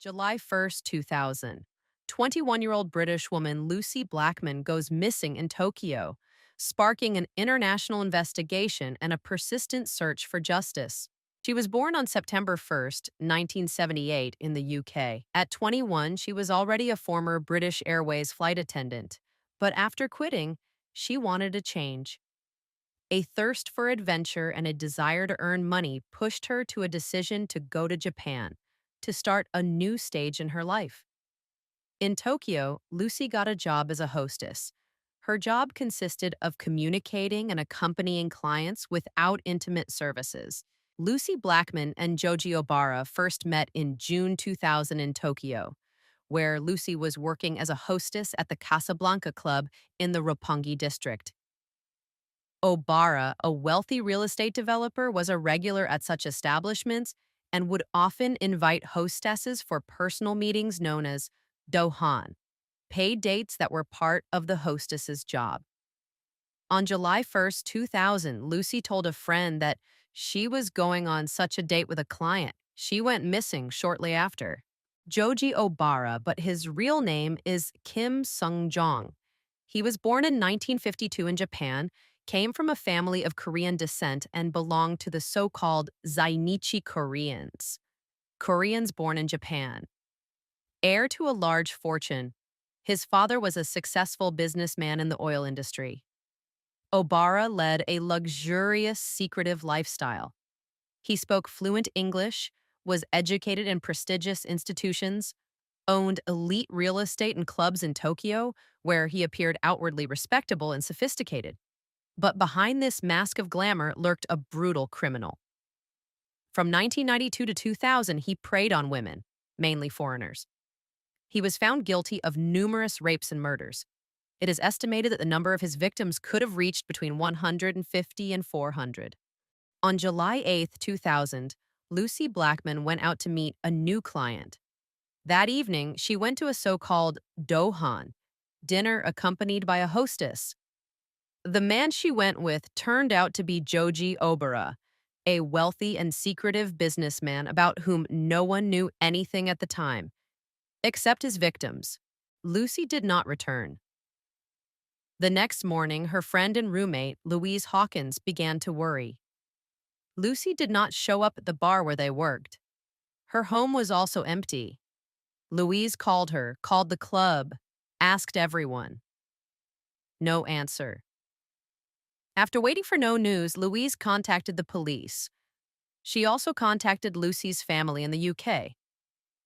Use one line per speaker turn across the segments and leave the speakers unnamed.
July 1st, 2000. 21-year-old British woman Lucie Blackman goes missing in Tokyo, sparking an international investigation and a persistent search for justice. She was born on September 1st, 1978, in the UK. At 21, she was already a former British Airways flight attendant. But after quitting, she wanted a change. A thirst for adventure and a desire to earn money pushed her to a decision to go to Japan, to start a new stage in her life. In Tokyo, Lucy got a job as a hostess. Her job consisted of communicating and accompanying clients without intimate services. Lucy Blackman and Joji Obara first met in June 2000 in Tokyo, where Lucy was working as a hostess at the Casablanca Club in the Roppongi district. Obara, a wealthy real estate developer, was a regular at such establishments and would often invite hostesses for personal meetings known as dohan, paid dates that were part of the hostess's job. On July 1st, 2000, Lucy told a friend that she was going on such a date with a client. She went missing shortly after. Joji Obara, but his real name is Kim Sung-jong. He was born in 1952 in Japan, came from a family of Korean descent, and belonged to the so-called Zainichi Koreans, Koreans born in Japan. Heir to a large fortune, his father was a successful businessman in the oil industry. Obara led a luxurious, secretive lifestyle. He spoke fluent English, was educated in prestigious institutions, owned elite real estate and clubs in Tokyo, where he appeared outwardly respectable and sophisticated. But behind this mask of glamour lurked a brutal criminal. From 1992 to 2000, he preyed on women, mainly foreigners. He was found guilty of numerous rapes and murders. It is estimated that the number of his victims could have reached between 150 and 400. On July 8th, 2000, Lucy Blackman went out to meet a new client. That evening, she went to a so-called dohan, dinner accompanied by a hostess. The man she went with turned out to be Joji Obara, a wealthy and secretive businessman about whom no one knew anything at the time, except his victims. Lucy did not return. The next morning, her friend and roommate, Louise Hawkins, began to worry. Lucy did not show up at the bar where they worked. Her home was also empty. Louise called her, called the club, asked everyone. No answer. After waiting for no news, Louise contacted the police. She also contacted Lucy's family in the UK,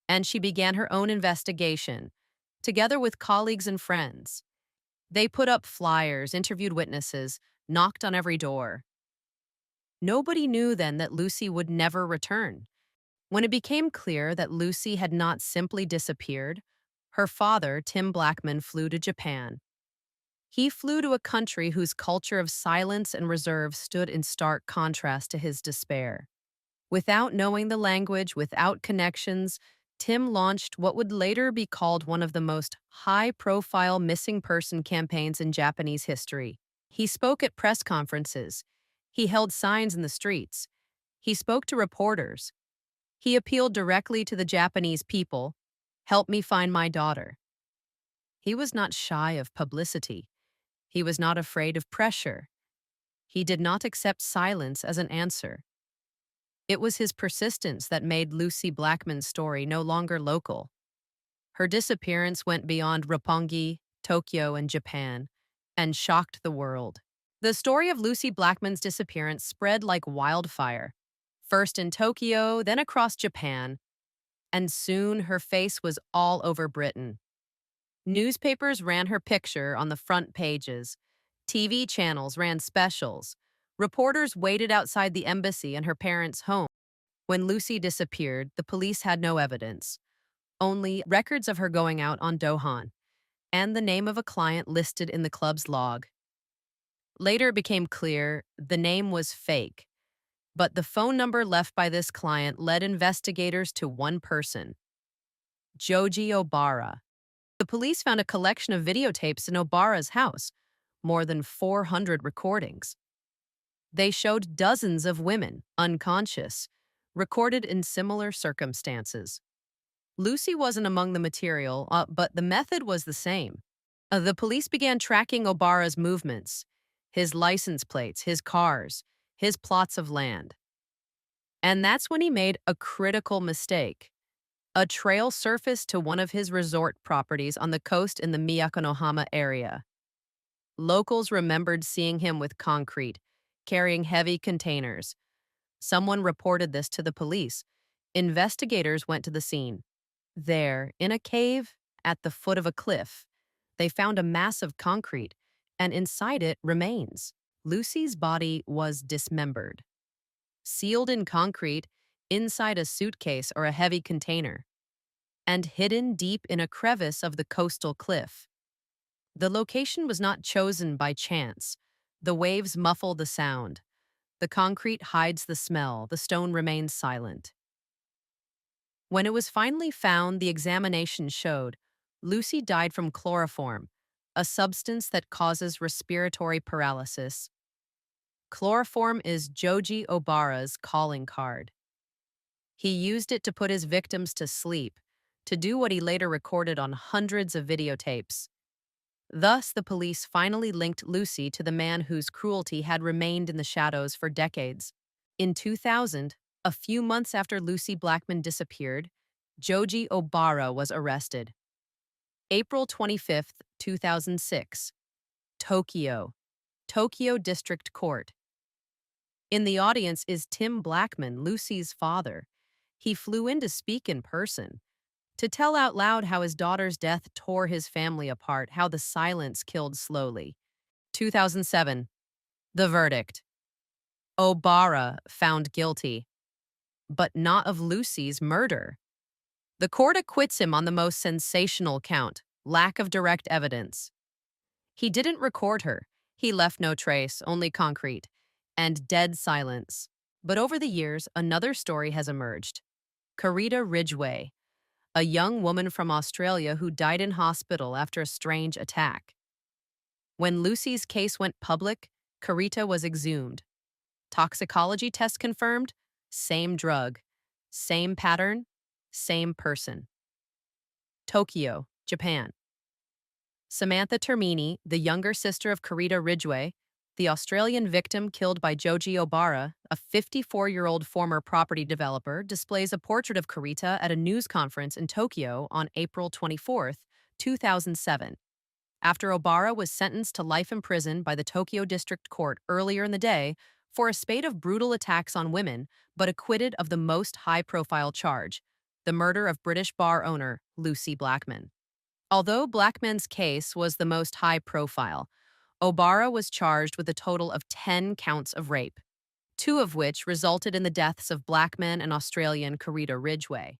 and she began her own investigation, together with colleagues and friends. They put up flyers, interviewed witnesses, knocked on every door. Nobody knew then that Lucy would never return. When it became clear that Lucy had not simply disappeared, her father, Tim Blackman, flew to Japan. He flew to a country whose culture of silence and reserve stood in stark contrast to his despair. Without knowing the language, without connections, Tim launched what would later be called one of the most high-profile missing person campaigns in Japanese history. He spoke at press conferences. He held signs in the streets. He spoke to reporters. He appealed directly to the Japanese people, "Help me find my daughter." He was not shy of publicity. He was not afraid of pressure. He did not accept silence as an answer. It was his persistence that made Lucy Blackman's story no longer local. Her disappearance went beyond Roppongi, Tokyo, and Japan, and shocked the world. The story of Lucy Blackman's disappearance spread like wildfire, first in Tokyo, then across Japan, and soon her face was all over Britain. Newspapers ran her picture on the front pages. TV channels ran specials. Reporters waited outside the embassy and her parents' home. When Lucy disappeared, the police had no evidence, only records of her going out on dohan, and the name of a client listed in the club's log. Later it became clear the name was fake, but the phone number left by this client led investigators to one person, Joji Obara. The police found a collection of videotapes in Obara's house, more than 400 recordings. They showed dozens of women, unconscious, recorded in similar circumstances. Lucie wasn't among the material, but the method was the same. The police began tracking Obara's movements, his license plates, his cars, his plots of land. And that's when he made a critical mistake. A trail surfaced to one of his resort properties on the coast in the Miyakanohama area. Locals remembered seeing him with concrete, carrying heavy containers. Someone reported this to the police. Investigators went to the scene. There, in a cave at the foot of a cliff, they found a mass of concrete, and inside it remains. Lucie's body was dismembered, sealed in concrete inside a suitcase or a heavy container, and hidden deep in a crevice of the coastal cliff. The location was not chosen by chance. The waves muffle the sound. The concrete hides the smell. The stone remains silent. When it was finally found, the examination showed Lucie died from chloroform, a substance that causes respiratory paralysis. Chloroform is Joji Obara's calling card. He used it to put his victims to sleep, to do what he later recorded on hundreds of videotapes. Thus, the police finally linked Lucie to the man whose cruelty had remained in the shadows for decades. In 2000, a few months after Lucie Blackman disappeared, Joji Obara was arrested. April 25, 2006. Tokyo District Court. In the audience is Tim Blackman, Lucie's father. He flew in to speak in person, to tell out loud how his daughter's death tore his family apart, how the silence killed slowly. 2007. The verdict. Obara found guilty, but not of Lucie's murder. The court acquits him on the most sensational count, lack of direct evidence. He didn't record her. He left no trace, only concrete, and dead silence. But over the years, another story has emerged. Carita Ridgway, a young woman from Australia who died in hospital after a strange attack. When Lucie's case went public, Carita was exhumed. Toxicology test confirmed, same drug, same pattern, same person. Tokyo, Japan. Samantha Termini, the younger sister of Carita Ridgway, the Australian victim killed by Joji Obara, a 54-year-old former property developer, displays a portrait of Carita at a news conference in Tokyo on April 24, 2007. After Obara was sentenced to life in prison by the Tokyo District Court earlier in the day for a spate of brutal attacks on women, but acquitted of the most high-profile charge, the murder of British bar owner Lucie Blackman. Although Blackman's case was the most high-profile, Obara was charged with a total of 10 counts of rape, 2 of which resulted in the deaths of Blackman and Australian Carita Ridgway.